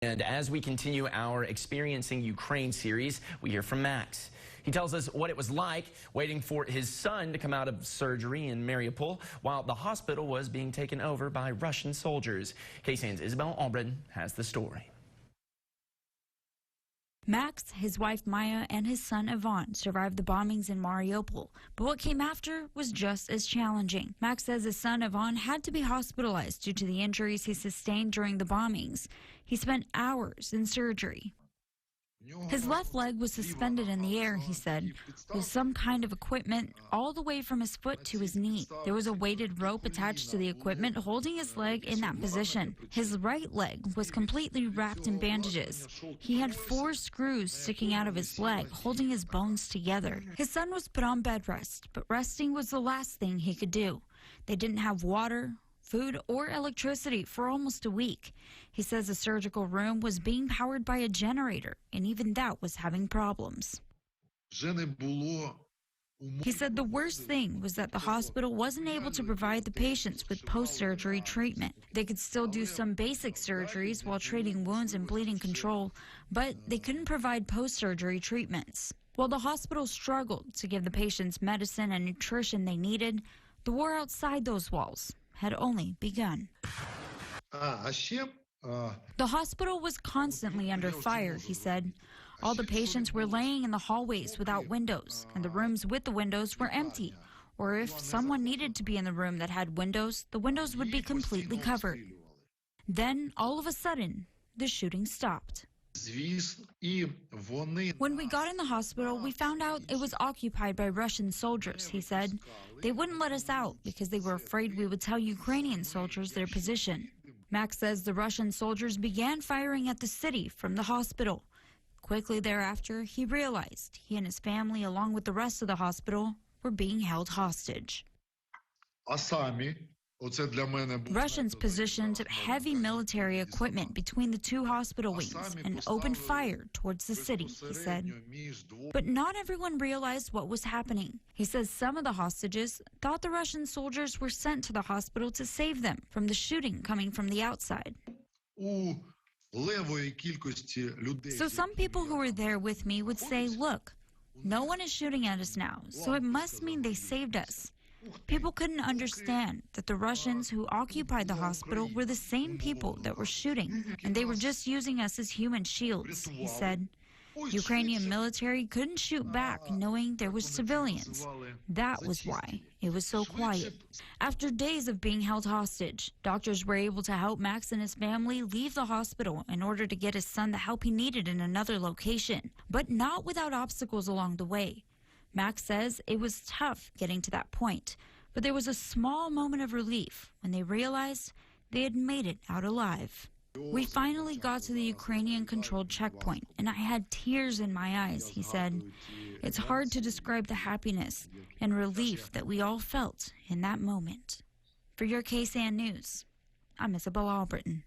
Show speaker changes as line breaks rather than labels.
And as we continue our Experiencing Ukraine series, we hear from Max. He tells us what it was like waiting for his son to come out of surgery in Mariupol while the hospital was being taken over by Russian soldiers. KSAN's Isabel Albritton has the story.
Max, his wife Maya, and his son Ivan survived the bombings in Mariupol, but what came after was just as challenging. Max says his son Ivan had to be hospitalized due to the injuries he sustained during the bombings. He spent hours in surgery. His left leg was suspended in the air, he said, with some kind of equipment all the way from his foot to his knee. There was a weighted rope attached to the equipment holding his leg in that position. His right leg was completely wrapped in bandages. He had 4 screws sticking out of his leg, holding his bones together. His son was put on bed rest, but resting was the last thing he could do. They didn't have water, food, or electricity for almost a week. He says the surgical room was being powered by a generator, and even that was having problems. He said the worst thing was that the hospital wasn't able to provide the patients with post-surgery treatment. They could still do some basic surgeries while treating wounds and bleeding control, but they couldn't provide post-surgery treatments. While the hospital struggled to give the patients medicine and nutrition they needed, the war outside those walls had only begun. The hospital was constantly under fire, he said. All the patients were laying in the hallways without windows, and the rooms with the windows were empty. Or if someone needed to be in the room that had windows, the windows would be completely covered. Then, all of a sudden, the shooting stopped. When we got in the hospital, we found out it was occupied by Russian soldiers, he said. They wouldn't let us out because they were afraid we would tell Ukrainian soldiers their position. Max says the Russian soldiers began firing at the city from the hospital. Quickly thereafter, he realized he and his family, along with the rest of the hospital, were being held hostage. Russians positioned heavy military equipment between the 2 hospital wings and opened fire towards the city, he said. But not everyone realized what was happening. He says some of the hostages thought the Russian soldiers were sent to the hospital to save them from the shooting coming from the outside. So some people who were there with me would say, look, no one is shooting at us now, so it must mean they saved us. People couldn't understand that the Russians who occupied the hospital were the same people that were shooting, and they were just using us as human shields, he said. Ukrainian military couldn't shoot back knowing there were civilians. That was why it was so quiet. After days of being held hostage, doctors were able to help Max and his family leave the hospital in order to get his son the help he needed in another location, but not without obstacles along the way. Max says it was tough getting to that point, but there was a small moment of relief when they realized they had made it out alive. We finally got to the Ukrainian-controlled checkpoint, and I had tears in my eyes, he said. It's hard to describe the happiness and relief that we all felt in that moment. For your KSAN News, I'm Isabel Albritton.